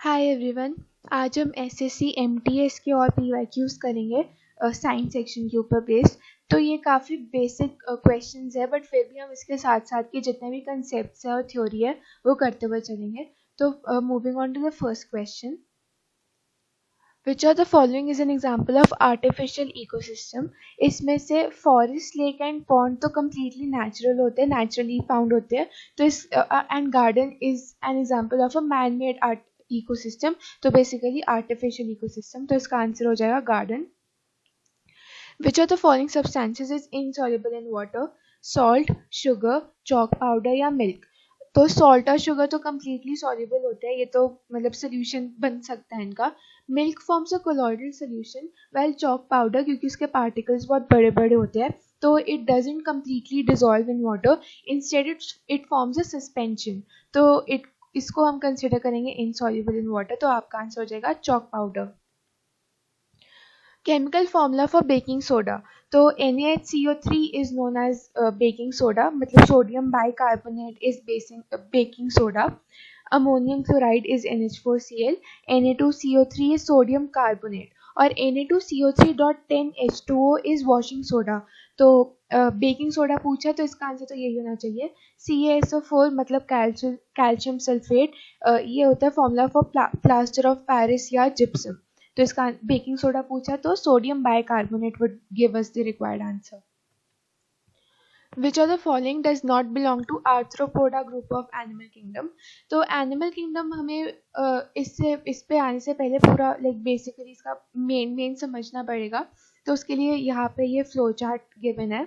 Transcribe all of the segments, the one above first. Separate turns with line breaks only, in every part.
Hi everyone. आज हम SSC MTS के और पीवाईक्यूज करेंगे साइंस सेक्शन के ऊपर बेस्ड। तो ये काफ़ी बेसिक क्वेश्चंस है, बट फिर भी हम इसके साथ साथ के जितने भी कंसेप्ट्स है और थ्योरी है वो करते हुए चलेंगे। तो moving on to the first question, which are the following is an example of artificial ecosystem. इसमें से फॉरेस्ट, लेक एंड पॉन्ड तो कम्प्लीटली नेचुरल होते हैं, नेचुरली फाउंड होते हैं। तो इस and garden is an example of a man made art ecosystem. तो बेसिकली आर्टिफिशियल इकोसिस्टम, तो इसका आंसर हो जाएगा garden. Which are the following substances is insoluble in water? Salt, sugar, chalk powder या मिल्क। तो सॉल्ट और sugar तो completely soluble होते हैं, ये तो मतलब सोल्यूशन बन सकता है इनका। Milk forms a colloidal solution, well chalk powder क्योंकि इसके पार्टिकल्स बहुत बड़े बड़े होते हैं तो it doesn't completely dissolve in water, instead it forms a suspension. तो इसको हम कंसिडर करेंगे इनसॉल्युबल इन वाटर, तो आपका आंसर हो जाएगा chalk powder. Chemical formula for baking soda, तो NaHCO3 is known as baking soda, मतलब sodium bicarbonate is baking soda. Ammonium chloride is NH4Cl, Na2CO3 is sodium carbonate और Na2CO3.10H2O is washing soda। तो baking soda पूछा तो इसका answer तो यही होना चाहिए CaSO4, मतलब कैल्शियम सल्फेट। ये होता है formula for plaster of Paris या जिप्सम। तो इसका बेकिंग सोडा पूछा तो sodium bicarbonate would give us the required answer. Which of the following does not belong to Arthropoda group of animal kingdom? तो animal kingdom हमें इस पे आने से पहले पूरा बेसिकली इसका मेन समझना पड़ेगा। तो उसके लिए यहाँ पे ये फ्लो चार्ट गिवन है।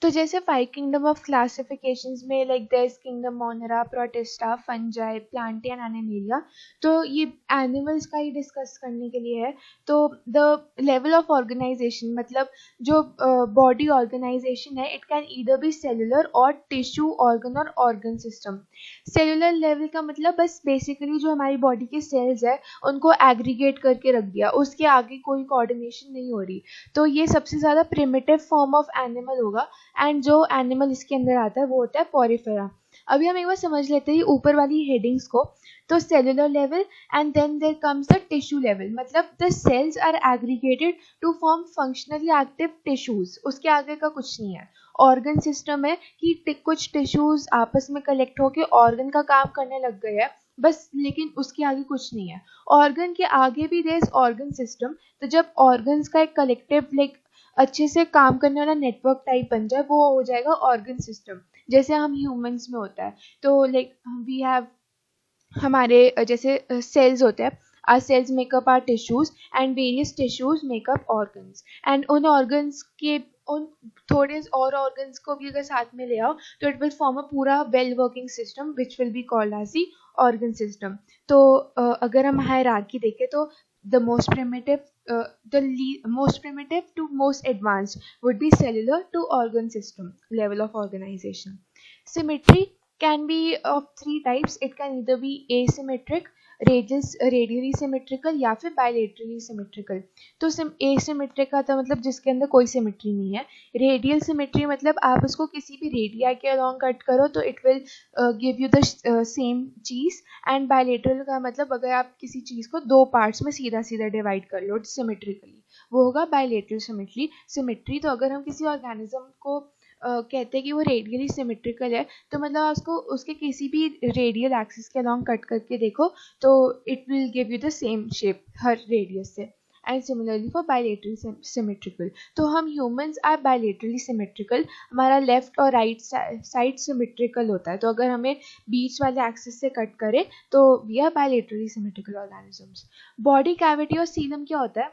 तो जैसे 5 किंगडम ऑफ क्लासिफिकेशंस में there is kingdom Monera, Protista, Fungi, Plantae and Animalia. तो ये एनिमल्स का ही डिस्कस करने के लिए है। तो द लेवल ऑफ ऑर्गेनाइजेशन, मतलब जो बॉडी ऑर्गेनाइजेशन है, it can either be cellular और टिश्यू, ऑर्गन और ऑर्गन सिस्टम। सेलुलर लेवल का मतलब बस बेसिकली जो हमारी बॉडी के सेल्स है उनको एग्रीगेट करके रख दिया, उसके आगे कोई कोऑर्डिनेशन नहीं हो रही। तो ये सबसे ज़्यादा प्रिमिटिव फॉर्म ऑफ एनिमल होगा। एंड जो एनिमल इसके अंदर आता है वो होता है पॉरीफेरा। अभी हम एक बार समझ लेते हैं ऊपर वाली हेडिंग्स को। तो cellular level and then there comes the tissue level, मतलब the cells are aggregated to form functionally active tissues, उसके आगे का कुछ नहीं है। ऑर्गन सिस्टम है कि कुछ टिश्यूज आपस में कलेक्ट होकर ऑर्गन का काम करने लग गए हैं बस, लेकिन उसके आगे कुछ नहीं है। ऑर्गन के आगे भी देयर इज ऑर्गन सिस्टम। तो जब ऑर्गन्स का एक कलेक्टिव अच्छे से काम करने वाला नेटवर्क टाइप बन जाए वो हो जाएगा ऑर्गन सिस्टम, जैसे हम ह्यूमंस में होता है। तो वी हैव हमारे जैसे सेल्स होते हैं, our cells make up our tissues and various tissues make up organs, and उन organs के उन थोड़े और organs को भी अगर साथ में ले आओ तो it will form a पूरा well working system which will be called as the organ system। तो अगर हम हायरार्की देखें तो the most primitive to most advanced would be cellular to organ system level of organization. Symmetry can be of 3 types. It can either be asymmetric, radially symmetrical या फिर bilaterally symmetrical। तो asymmetric का था मतलब जिसके अंदर कोई सिमेट्री नहीं है। रेडियल सिमेट्री मतलब आप उसको किसी भी रेडिया के अलॉन्ग कट करो तो it will give you the same चीज। एंड बायलेटरल का मतलब अगर आप किसी चीज को 2 पार्ट्स में सीधा सीधा डिवाइड कर लो सिमेट्रिकली, वो होगा बायलेटरल सिमेट्री। तो अगर हम किसी ऑर्गेनिज्म को कहते हैं कि वो रेडियली सिमेट्रिकल है तो मतलब उसको उसके किसी भी रेडियल एक्सिस के अलॉन्ग कट करके देखो तो it will give you the same shape हर रेडियस से। And similarly for bilaterally symmetrical, तो हम ह्यूमंस आर बायलेटरली सिमेट्रिकल, हमारा लेफ्ट और राइट साइड सिमेट्रिकल होता है। तो अगर हमें बीच वाले एक्सिस से कट करे तो we are bilaterally symmetrical organisms. Body cavity और सीलम क्या होता है?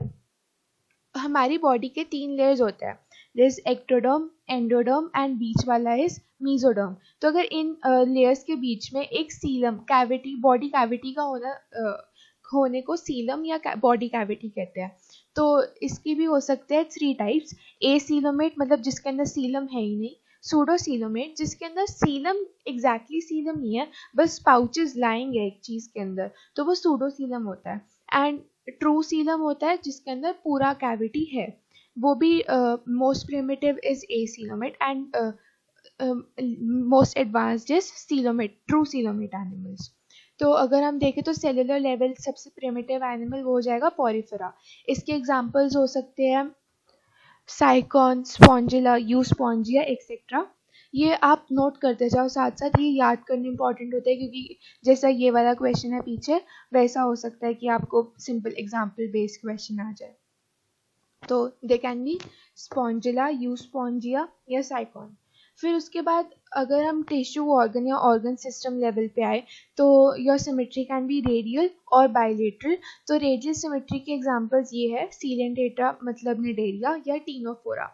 हमारी बॉडी के 3 लेयर्स होते हैं, there is ectoderm, endoderm and बीच वाला इज मीजोडर्म। तो अगर इन लेयर्स के बीच में एक सीलम कैविटी, बॉडी कैविटी का होने को सीलम या बॉडी कैविटी कहते हैं। तो इसकी भी हो सकते हैं 3 टाइप्स। एसीलोमेट मतलब जिसके अंदर सीलम है ही नहीं, सूडोसीलोमेट जिसके अंदर सीलम एग्जैक्टली सीलम नहीं है बस पाउचेस लाइंग है एक चीज के अंदर, तो वो सूडोसीलम होता है। एंड ट्रू सीलम होता है जिसके अंदर पूरा कैविटी है, वो भी most primitive is acoelomate. And most advanced is coelomate, true coelomate animals. तो अगर हम देखें तो सेलुलर लेवल सबसे प्रिमिटिव एनिमल वो हो जाएगा पॉरीफेरा। इसके एग्जांपल्स हो सकते हैं साइकॉन, स्पॉन्जिला, यूस्पॉन्जिया एक्सेट्रा। ये आप नोट करते जाओ साथ साथ, ये याद करना इंपॉर्टेंट होता है क्योंकि जैसा ये वाला क्वेश्चन है पीछे, वैसा हो सकता है कि आपको सिंपल एग्जाम्पल बेस्ड क्वेश्चन आ जाए। तो they can be Spongilla, Euspongia या साइकॉन। फिर उसके बाद अगर हम टिश्यू ऑर्गन या ऑर्गन सिस्टम लेवल पे आए तो your symmetry can be radial और बायलेटरल। तो रेडियल सिमेट्री के एग्जांपल्स ये है सीलेंटेटा मतलब निडेरिया या टीनोफोरा।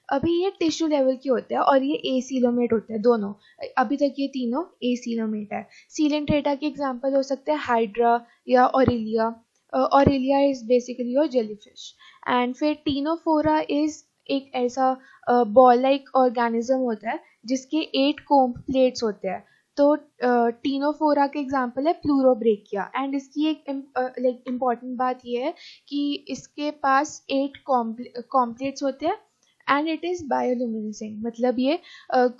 अभी ये टिश्यू लेवल के होते हैं और ये एसीलोमेट होते हैं दोनों। अभी तक ये तीनों एसीलोमेट है। सीलेंटेटा के एग्जांपल हो सकते हैं हाइड्रा या Aurelia. Aurelia is basically your jellyfish. And फिर टीनोफोरा इज एक ऐसा बॉल लाइक ऑर्गेनिज्म होता है जिसके 8 कोम्ब प्लेट्स होते हैं। तो टीनोफोरा के एग्जांपल है प्लूरोब्रेकिया। एंड इसकी एक लाइक इम्पॉर्टेंट बात यह है कि इसके पास 8 कॉम्प्लेट्स होते हैं एंड इट इज़ बायोल्यूमिनेसेंट, मतलब ये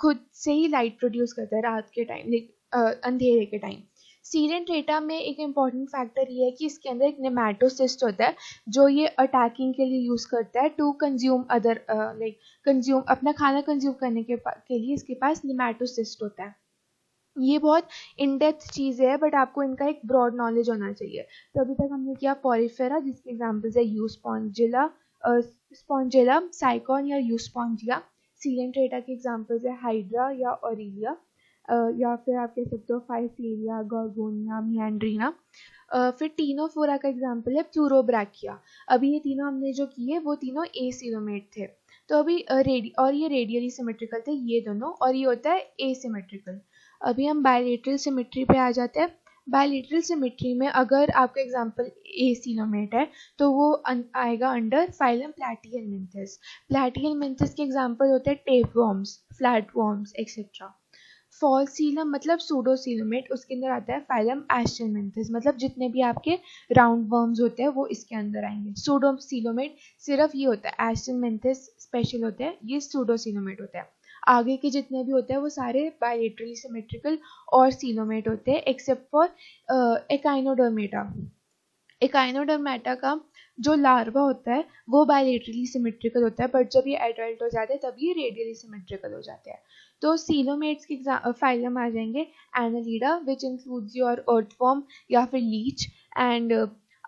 खुद से ही लाइट प्रोड्यूस करता है रात के टाइम, लाइक अंधेरे के टाइम। सीलेंट्रेटा में एक इम्पॉर्टेंट फैक्टर ये है कि इसके अंदर एक नेमेटोसिस्ट होता है जो ये अटैकिंग के लिए यूज़ करता है to consume other like consume, अपना खाना कंज्यूम करने के लिए इसके पास नेमेटोसिस्ट होता है। ये बहुत इन डेप्थ चीज़ है बट आपको इनका एक ब्रॉड नॉलेज होना चाहिए। तो अभी तक हमने किया पॉरीफेरा जिसके एग्जांपल्स है यूस्पॉन्जिला, स्पॉन्जिला, साइकॉन या यूस्पॉन्जिया। सीलेंट्रेटा के एग्जांपल्स है हाइड्रा या ऑरिलिया, या फिर आप कह सकते हो फाइफेरिया, गॉर्गोनिया, मिएंड्रीना। फिर टीनोफोरा का एग्जांपल है प्लूरोब्रैकिया। अभी ये तीनों हमने जो किए वो तीनों एसिलोमेट थे। तो अभी और ये रेडियली सिमेट्रिकल थे ये दोनों, और ये होता है एसिमेट्रिकल। अभी हम बायलेटरल सिमेट्री पे आ जाते हैं। बायलेटरल सिमेट्री में अगर आपका एग्जांपल एसिलोमेट है तो वो आएगा अंडर फाइलम प्लैटिहेलमिंथस। प्लैटिहेलमिंथस के एग्जांपल होते हैं टेपवर्म्स, फ्लैटवर्म्स एक्सेट्रा। फॉल्सीलम मतलब सूडोसीलोमेट, उसके अंदर आता है फाइलम एस्टेलमिंथस, मतलब जितने भी आपके राउंड वर्म्स होते हैं वो इसके अंदर आएंगे। सूडोसीलोमेट सिर्फ ये होता है, एस्टेलमिंथस स्पेशल होते हैं, ये सूडोसीलोमेट होता है। आगे के जितने भी होते हैं वो सारे बायलेटरली सिमेट्रिकल और सीलोमेट होते हैं एक्सेप्ट फॉर एकाइनोडर्मेटा। एकाइनोडर्मेटा का जो लार्वा होता है वो बायलेटरली सिमेट्रिकल होता है, बट जब ये एडल्ट हो जाते हैं तब ये रेडियली सिमेट्रिकल हो जाते हैं। तो सीलोमेट्स के फाइलम आ जाएंगे Annelida which includes your earthworm या फिर leech. And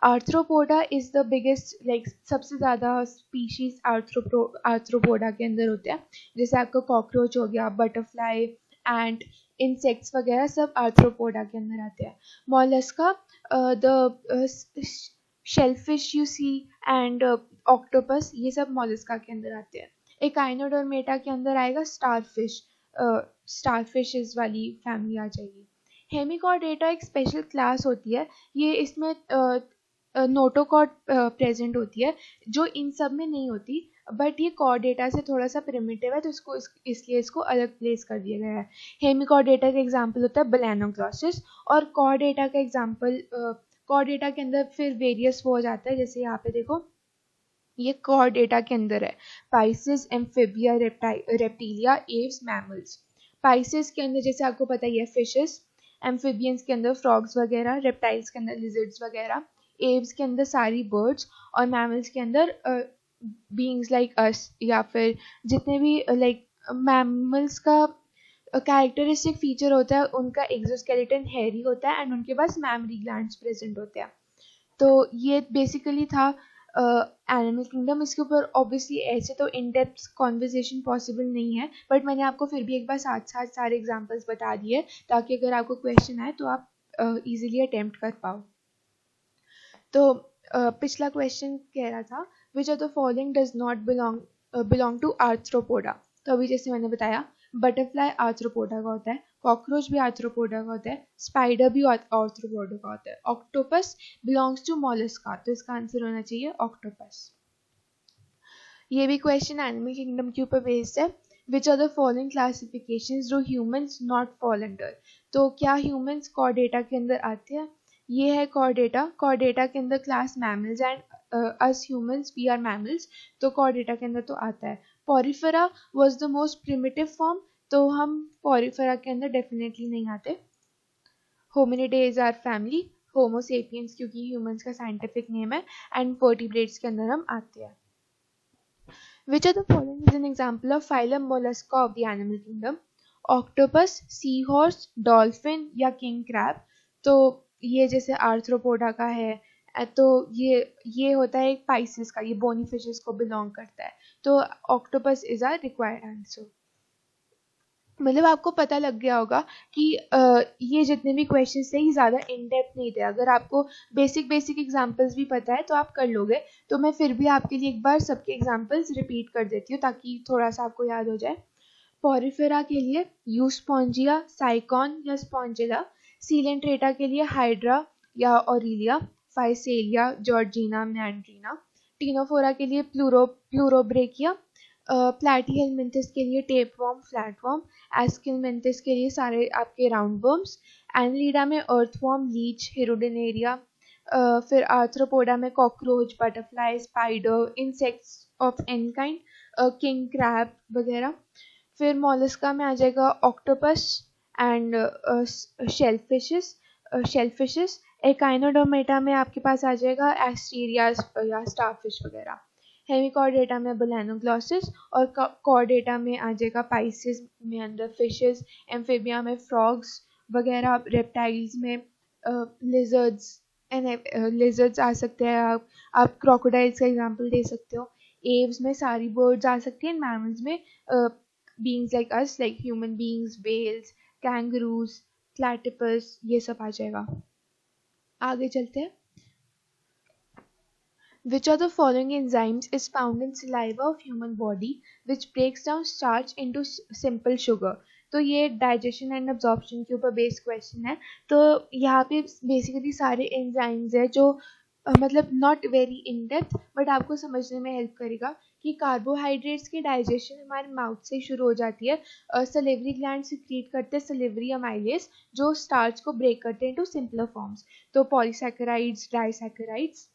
Arthropoda is the biggest, like सबसे ज़्यादा स्पीशीज आर्थ्रोपोडा के अंदर होते हैं। जैसे आपका कॉकरोच हो गया, बटरफ्लाई, एंड इंसेक्ट्स वगैरह सब आर्थ्रोपोडा के अंदर आते हैं। Mollusca, the shellfish you see and octopus, ये सब मोलस्का के अंदर आते हैं। एकाइनोडर्मेटा के अंदर आएगा स्टारफिश, स्टारफिशेस वाली फैमिली आ जाएगी। हेमिकॉर्डेटा एक स्पेशल क्लास होती है, ये इसमें नोटोकॉर्ड प्रेजेंट होती है जो इन सब में नहीं होती, बट ये कॉर्डेटा से थोड़ा सा प्रिमिटिव है तो इसको इसलिए इसको अलग प्लेस कर दिया गया है। हेमिकॉर्डेटा का एग्जांपल होता है बेलेनोग्लॉसिस, और कॉर्डेटा का एग्जांपल कॉर्डेटा के अंदर फिर वेरियस वो हो जाता है, जैसे यहाँ पे देखो ये कॉर्डेटा के अंदर है Pisces, Amphibia, reptilia, Aves, mammals. Pisces के अंदर जैसे आपको पता ही है फिशेस, एम्फिबियंस के अंदर फ्रॉग्स वगैरह, रेप्टाइल्स के अंदर लिजर्ड्स वगैरह, एव्स के अंदर सारी बर्ड्स, और मैमल्स के अंदर बीइंग्स लाइक अस, या फिर जितने भी लाइक मैमल्स का कैरेक्टरिस्टिक फीचर होता है उनका एक्सोस्केलेटन हेयरी होता है एंड उनके पास मैमरी ग्लैंड्स प्रेजेंट होते हैं। तो ये बेसिकली था एनिमल किंगडम। इसके ऊपर ऑब्वियसली ऐसे तो इन डेप्थ कॉन्वर्सेशन पॉसिबल नहीं है, बट मैंने आपको फिर भी एक बार साथ साथ सारे एग्जांपल्स बता दिए ताकि अगर आपको क्वेश्चन आए तो आप इजीली अटेम्प्ट कर पाओ। तो पिछला क्वेश्चन कह रहा था which of the following does not belong to Arthropoda. तो अभी जैसे मैंने बताया बटरफ्लाई आर्थ्रोपोडा का होता है, कॉकरोच भी आर्थ्रोपोडा का होता है, स्पाइडर भी आर्थ्रोपोडा का होता है, ऑक्टोपस बिलोंग्स टू मोलस्का, तो इसका आंसर होना चाहिए ऑक्टोपस। ये भी क्वेश्चन एनिमल किंगडम के ऊपर बेस्ड है। Which are the following classifications do humans not fall under. तो क्या ह्यूमंस कॉर्डेटा के अंदर आते हैं? ये है कॉर्डेटा, कॉर्डेटा के अंदर class mammals and us humans we are mammals, तो कॉर्डेटा के अंदर तो आता है। Porifera was the most primitive form, तो हम पोरिफेरा के अंदर डेफिनेटली नहीं आते। Hominidae are family, homo sapiens क्योंकि ह्यूमंस का साइंटिफिक नेम है, एंड वर्टिब्रेट्स के अंदर हम आते हैं। Which of the following is an example of phylum Mollusca of the animal kingdom? Octopus, seahorse, dolphin या king crab? तो ये जैसे आर्थ्रोपोडा का है, तो ये होता है एक पाइसिस का, ये बोनी फिशेस को बिलोंग करता है। तो octopus is our required answer. मतलब आपको पता लग गया होगा कि ये जितने भी क्वेश्चंस थे ये ज़्यादा इन डेप्थ नहीं थे। अगर आपको बेसिक एग्जांपल्स भी पता है तो आप कर लोगे। तो मैं फिर भी आपके लिए एक बार सबके एग्जांपल्स रिपीट कर देती हूँ ताकि थोड़ा सा आपको याद हो जाए। पोरिफेरा के लिए यूस्पोंजिया, साइकॉन या स्पॉन्जिला। सीलेंट्रेटा के लिए हाइड्रा या ऑरिलिया, फाइसेलिया, जॉर्जिना, मैंड्रीना। टीनोफोरा के लिए प्लूरोब्रेकिया। प्लैटीहेलमिंथस के लिए टेपवर्म, फ्लैटवर्म। एस्किलमेंथिस के लिए सारे आपके राउंड वर्म्स। एनलीडा में अर्थवर्म, लीच, हेरोडेनेरिया। फिर आर्थ्रोपोडा में cockroach, butterfly, spider, insects of any kind, king crab वगैरह। फिर मॉलस्का में आ जाएगा ऑक्टोपस एंड शेलफिशेस। एकाइनोडर्मेटा में आपके पास आ जाएगा एस्टेरियास या स्टारफिश वगैरह। हेमिकॉर्डेटा में बोलेनोग्लॉसिस, और कॉर्डेटा में आ जाएगा पाइसिस, मेंढर फिशेस। एम्फीबिया में फ्रॉग्स वगैरह। रेप्टाइल्स में लिजर्ड्स आ सकते हैं। आप क्रोकोडाइल्स का एग्जांपल दे सकते हो। एव्स में सारी बर्ड्स आ सकती हैं। मैमल्स में beings like us, like human beings, whales, kangaroos, platypus, ये सब आ जाएगा। आगे चलते हैं। Which of the following enzymes is found in saliva of human body which breaks down starch into simple sugar? तो ये डाइजेशन एंड अब्जॉर्प्शन के ऊपर बेस्ड क्वेश्चन है। तो यहाँ पे बेसिकली सारे एंजाइम्स है जो मतलब not very in depth but आपको समझने में हेल्प करेगा कि कार्बोहाइड्रेट्स की डाइजेशन हमारे माउथ से शुरू हो जाती है। सलेवरी ग्लैंड सिक्रीट करते हैं सलेवरी अमाइलेज जो स्टार्च को ब्रेक करते हैं इनटू सिंपलर फॉर्म्स, तो पॉलीसैकेराइड्स, डाइसैकेराइड्स।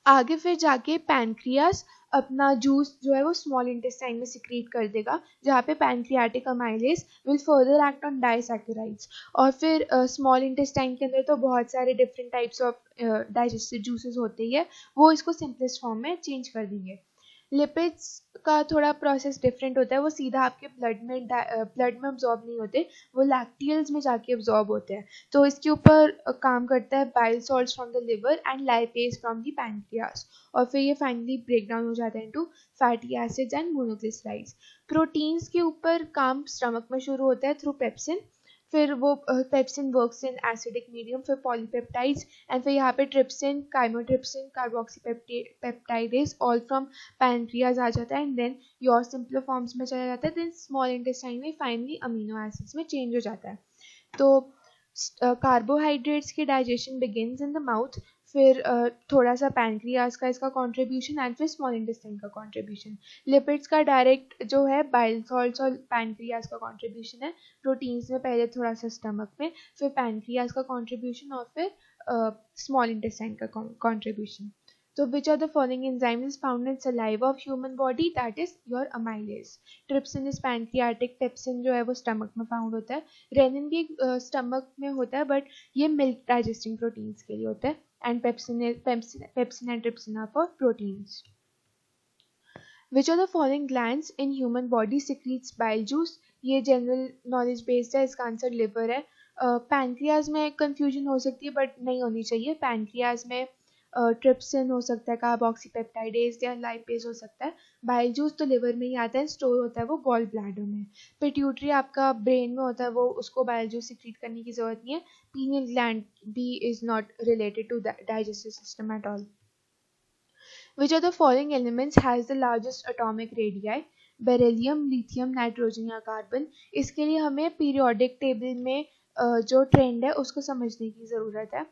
आगे फिर जाके पैनक्रियास अपना जूस जो है वो स्मॉल इंटेस्टाइन में सिक्रीट कर देगा, जहाँ पे pancreatic amylase will further act on disaccharides. और फिर स्मॉल इंटेस्टाइन के अंदर तो बहुत सारे different types of digestive juices होते ही है, वो इसको सिंपलेस्ट फॉर्म में चेंज कर देंगे। लिपिड्स का थोड़ा प्रोसेस डिफरेंट होता है, वो सीधा आपके ब्लड में अब्जॉर्ब नहीं होते, वो लैक्टियल्स में जाके अब्जॉर्ब होते हैं। तो इसके ऊपर काम करता है bile salts from the liver and lipase from the pancreas, और फिर ये फाइनली ब्रेक डाउन हो जाता है into fatty acids and monoglycerides. Proteins के ऊपर काम स्टमक में शुरू होता है थ्रू पेप्सिन, फिर वो pepsin works in acidic medium, फिर पॉलीपेप्टाइड्स, एंड फिर यहाँ पे trypsin, chymotrypsin, carboxypeptidase all from pancreas आ जाता है, and then your simpler forms में चला जाता है, देन स्मॉल इंटेस्टाइन में फाइनली अमीनो एसिड्स में चेंज हो जाता है। तो कार्बोहाइड्रेट्स की digestion begins in the mouth, फिर थोड़ा सा पैनक्रियाज का इसका कंट्रीब्यूशन, एंड फिर स्मॉल इंटेस्टाइन का कंट्रीब्यूशन। लिपिड्स का डायरेक्ट जो है बाइल सॉल्ट्स और पैनक्रियाज का कंट्रीब्यूशन है। प्रोटीन्स में पहले थोड़ा सा स्टमक में, फिर पैनक्रियाज का कंट्रीब्यूशन, और फिर स्मॉल इंटेस्टाइन का contribution. So which of the following enzymes is found in saliva of human body? That is your amylase. Trypsin is pancreatic, pepsin जो है वो stomach में found होता है, renin भी stomach में होता है but ये milk digesting proteins के लिए होता है, and pepsin and trypsin are for proteins. Which of the following glands in human body secretes bile juice? ये general knowledge based है, इसका आंसर liver है। पैनक्रियाज में कंफ्यूजन हो सकती है बट नहीं होनी चाहिए। पैनक्रियाज में ट्रिप्सिन हो सकता है, कार्बोक्सीपेप्टाइडेज या लाइपेज हो सकता है। बाइल जूस तो लिवर में ही आता है, स्टोर होता है वो गॉल ब्लैडर में। पिट्यूटरी आपका ब्रेन में होता है, वो उसको बाइल जूस सिक्रीट करने की जरूरत नहीं है। पीनियल ग्लैंड भी is not related to digestive system at all. Which of the following elements has the largest atomic radii? Beryllium, lithium, nitrogen या कार्बन। इसके लिए हमें पीरियोडिक टेबल में जो ट्रेंड है उसको समझने की ज़रूरत है।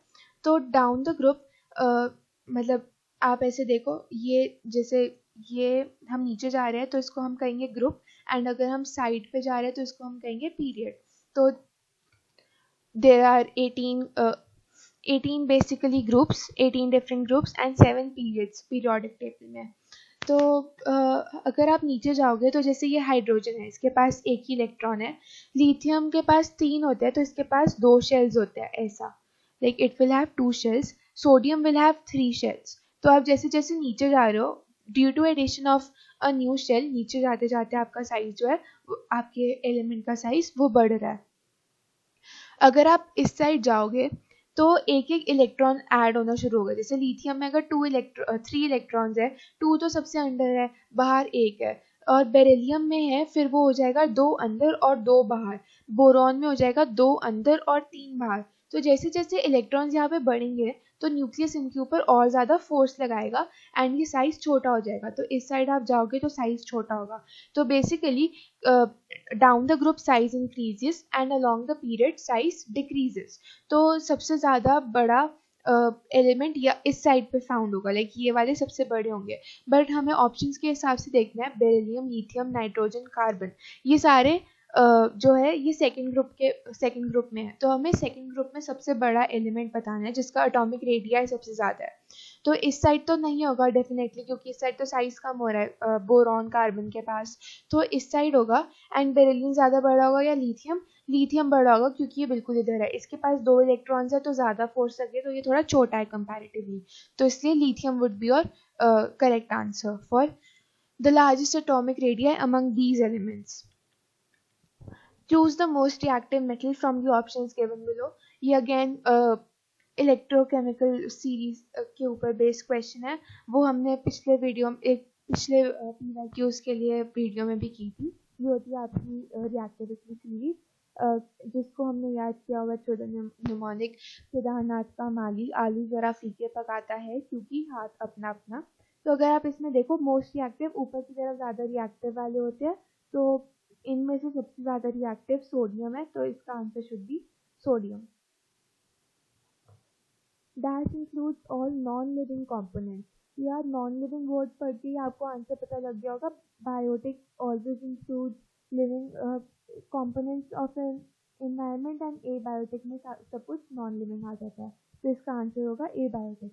तो डाउन द ग्रुप मतलब आप ऐसे देखो, ये जैसे ये हम नीचे जा रहे हैं तो इसको हम कहेंगे ग्रुप, एंड अगर हम साइड पे जा रहे हैं तो इसको हम कहेंगे पीरियड। तो there are 18 basically groups, 18 different groups and 7 periods periodic table में। तो अगर आप नीचे जाओगे तो जैसे ये हाइड्रोजन है, इसके पास एक ही इलेक्ट्रॉन है। लिथियम के पास 3 होते हैं तो इसके पास 2 शेल्स होते हैं, ऐसा, like it will have 2 shells. Sodium will have 3 shells. तो आप जैसे जैसे नीचे जा रहे हो, due to addition of a new shell, नीचे जाते जाते आपका साइज जो है, आपके एलिमेंट का साइज वो बढ़ रहा है। अगर आप इस साइड जाओगे तो एक एक इलेक्ट्रॉन ऐड होना शुरू होगा। जैसे लिथियम में अगर 3 इलेक्ट्रॉन्स है, 2 तो सबसे अंदर है, बाहर 1 है। और बेरिलियम में है, फिर वो हो जाएगा 2 अंदर और 2 बाहर। बोरॉन में हो जाएगा 2 अंदर और 3 बाहर। तो जैसे जैसे इलेक्ट्रॉन्स यहाँ पे बढ़ेंगे तो न्यूक्लियस इनके ऊपर और ज़्यादा फोर्स लगाएगा एंड ये साइज छोटा हो जाएगा। तो इस साइड आप जाओगे तो साइज छोटा होगा। तो basically down the group size increases and along the period size decreases। तो सबसे ज़्यादा बड़ा एलिमेंट या इस साइड पे फाउंड होगा, लाइक ये वाले सबसे बड़े होंगे। बट हमें ऑप्शंस के हिसाब से देखना है, बेरिलियम, लिथियम, नाइट्रोजन, कार्बन, ये सारे जो है ये सेकंड ग्रुप में है। तो हमें सेकंड ग्रुप में सबसे बड़ा एलिमेंट बताना है जिसका एटॉमिक रेडियस सबसे ज़्यादा है। तो इस साइड तो नहीं होगा डेफिनेटली, क्योंकि इस साइड तो साइज कम हो रहा है बोरॉन कार्बन के पास। तो इस साइड होगा। एंड बेरिलियम ज़्यादा बड़ा होगा या लिथियम बड़ा होगा, क्योंकि ये बिल्कुल इधर है, इसके पास 2 इलेक्ट्रॉन्स है तो ज़्यादा फोर्स लगे, तो ये थोड़ा छोटा है कंपैरेटिवली। तो इसलिए lithium would be your correct answer for the largest atomic radius among these elements. Choose the most reactive metal from the options given below। ये अगेन इलेक्ट्रोकेमिकल सीरीज के ऊपर बेस्ड क्वेश्चन है। वो हमने पिछले PYQs के लिए वीडियो में भी की थी। ये होती है आपकी रिएक्टिविटी सीरीज, जिसको हमने याद किया होगा छोटा निमोनिक। केदारनाथ का माली आलू जरा फीके पकाता है क्योंकि हाथ अपना अपना। तो अगर आप इसमें देखो, मोस्ट रिएक्टिव ऊपर की तरफ ज़्यादा रिएक्टिव वाले होते हैं। तो इनमें से सबसे ज़्यादा रिएक्टिव सोडियम है, तो इसका answer should be sodium. Dash includes all non living components. यार नॉन लिविंग वर्ड पढ़ के ही आपको आंसर पता लग गया होगा। Biotic always include living components of an environment and abiotic में सब कुछ नॉन लिविंग आ जाता है। तो इसका आंसर होगा abiotic.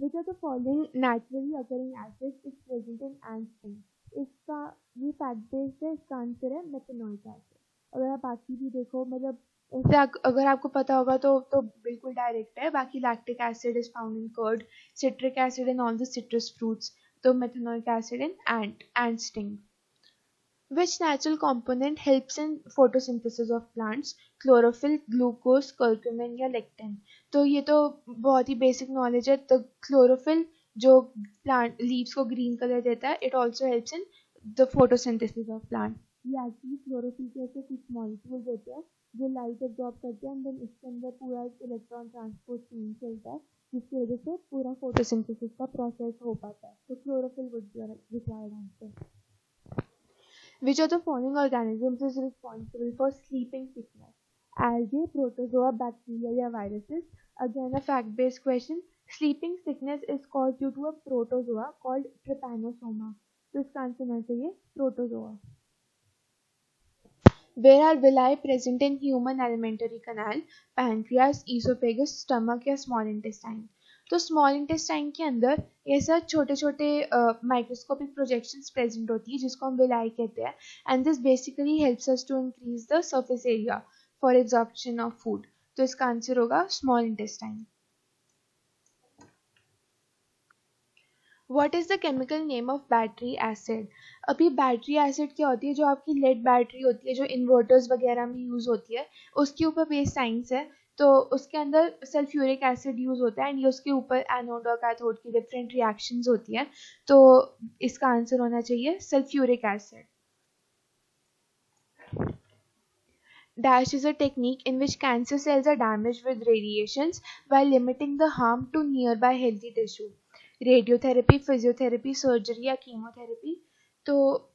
Which of the following naturally occurring acids is present in ant sting? इसका ये फैक्ट बेस्ड है, इसका आंसर है मेथनोइक एसिड। अगर आप बाकी भी देखो, मतलब ऐसे अगर आपको पता होगा तो बिल्कुल डायरेक्ट है। बाकी lactic acid is found in curd, citric acid in all the citrus fruits, तो methanoic acid in ant sting. Which natural component helps in photosynthesis of plants? Chlorophyll, glucose, curcumin या lectin? तो ये तो बहुत ही basic knowledge है। तो chlorophyll जो plant leaves को ग्रीन कलर देता है, it also helps in the photosynthesis of plant. ये एक्चुअली क्लोरोफिल के ऐसे कुछ मॉलिक्यूल्स होते हैं जो लाइट एब्जॉर्ब करते हैं, देन इसके अंदर पूरा एक इलेक्ट्रॉन ट्रांसपोर्ट चेन चलता है, जिसकी वजह से पूरा फोटोसिंथेसिस का प्रोसेस हो पाता है। तो chlorophyll would be required answer. Which of the following organisms is responsible for sleeping sickness? Algae, protozoa, bacteria या viruses? Again a fact-based question. Sleeping sickness is caused due to a protozoa called Trypanosoma. तो इसका answer होना चाहिए protozoa. Where are villi present in human alimentary canal? Pancreas, esophagus, stomach या small intestine? तो small intestine के अंदर ऐसा छोटे छोटे माइक्रोस्कोपिक प्रोजेक्शंस प्रेजेंट होती है, जिसको हम विलाई कहते हैं। And this basically helps us to increase the surface area for absorption of food. तो इसका आंसर होगा small intestine. What is the chemical name of battery acid? अभी बैटरी एसिड क्या होती है? जो आपकी लेड बैटरी होती है, जो इन्वर्टर्स वगैरह में यूज होती है, उसके ऊपर बेस्ड साइंस है। तो उसके अंदर सल्फ्यूरिक एसिड यूज होता है एंड ये उसके ऊपर एनोड और कैथोड की डिफरेंट रिएक्शंस होती हैं। तो इसका आंसर होना चाहिए sulphuric acid. Dash is a technique in which cancer cells are damaged with radiations while limiting the harm to nearby healthy tissue. Radiotherapy, physiotherapy, surgery या कीमोथेरेपी? तो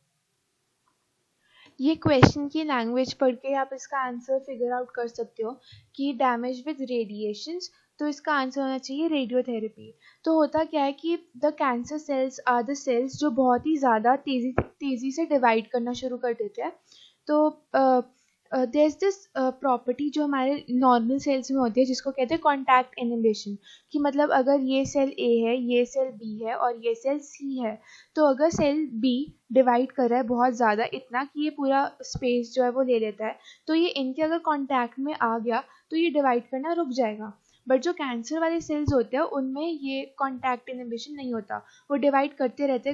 ये क्वेश्चन की लैंग्वेज पढ़ के आप इसका आंसर फिगर आउट कर सकते हो कि डैमेज विद रेडिएशंस, तो इसका आंसर होना चाहिए रेडियोथेरेपी। तो होता क्या है कि the cancer cells are the cells जो बहुत ही ज़्यादा तेज़ी से डिवाइड करना शुरू कर देते हैं। तो देयर इज दिस प्रॉपर्टी जो हमारे नॉर्मल सेल्स में होती है जिसको कहते हैं कॉन्टैक्ट इनहिबिशन, कि मतलब अगर ये सेल ए है, ये सेल बी है और ये सेल सी है, तो अगर सेल बी डिवाइड कर रहा है बहुत ज़्यादा, इतना कि ये पूरा स्पेस जो है वो ले लेता है, तो ये इनके अगर कॉन्टैक्ट में आ गया तो ये डिवाइड करना रुक जाएगा। बट जो कैंसर वाले सेल्स होते हैं उनमें ये कॉन्टैक्ट इनहिबिशन नहीं होता, वो डिवाइड करते रहते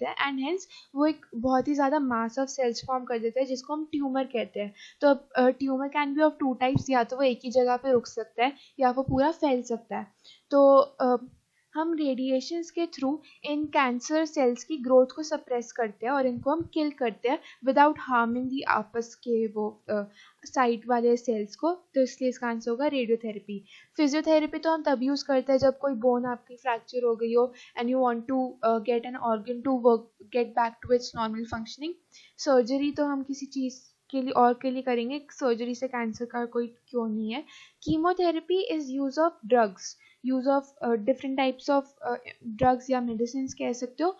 हैं एंड हेंस वो एक बहुत ही ज़्यादा मास ऑफ सेल्स फॉर्म कर देते हैं जिसको हम ट्यूमर कहते हैं। तो अब tumour can be of two types, या तो वो एक ही जगह पे रुक सकता है या वो पूरा फैल सकता है। तो हम रेडिएशंस के थ्रू इन कैंसर सेल्स की ग्रोथ को सप्रेस करते हैं और इनको हम किल करते हैं विदाउट हार्मिंग दी आपस के वो साइड वाले सेल्स को, तो इसलिए इसका आंसर होगा रेडियोथेरेपी। फिजियोथेरेपी तो हम तब यूज़ करते हैं जब कोई बोन आपकी फ्रैक्चर हो गई हो and you want to get an organ to work, get back to its normal functioning. Surgery तो हम किसी चीज़ के लिए करेंगे, सर्जरी से कैंसर का कोई क्योर नहीं है। Chemotherapy is use of drugs, use of different types of drugs या मेडिसिन कह सकते हो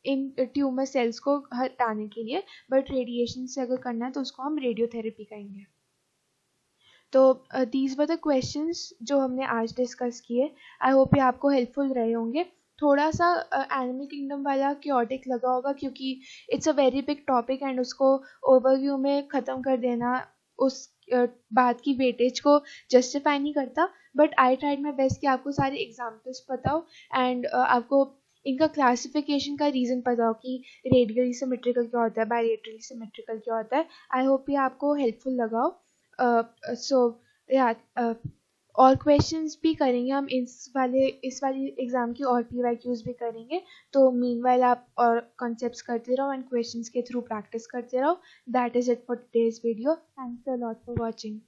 इन ट्यूमर सेल्स को हटाने के लिए, बट रेडिएशन से अगर करना है तो उसको हम रेडियोथेरेपी कहेंगे। तो दीज वर द क्वेश्चंस जो हमने आज डिस्कस किए। आई होप ये आपको हेल्पफुल रहे होंगे। थोड़ा सा एनिमल किंगडम वाला क्योटिक लगा होगा क्योंकि it's a very big topic and उसको ओवरव्यू में ख़त्म कर देना उस बात की वेटेज को जस्टिफाई नहीं करता, but I tried my best कि आपको सारे एग्जाम्पल्स पता हो एंड आपको इनका क्लासिफिकेशन का रीज़न पता हो कि रेडियली सिमेट्रिकल क्या होता है, बायलेटरली सिमेट्रिकल क्या होता है। आई होप ये आपको हेल्पफुल लगा हो। सो या और क्वेश्चंस भी करेंगे हम इस वाली एग्ज़ाम की, और PYQs भी करेंगे। तो मीनवाइल आप और कॉन्सेप्ट्स करते रहो एंड क्वेश्चंस के थ्रू प्रैक्टिस करते रहो। That is it for today's video. Thanks a lot for watching.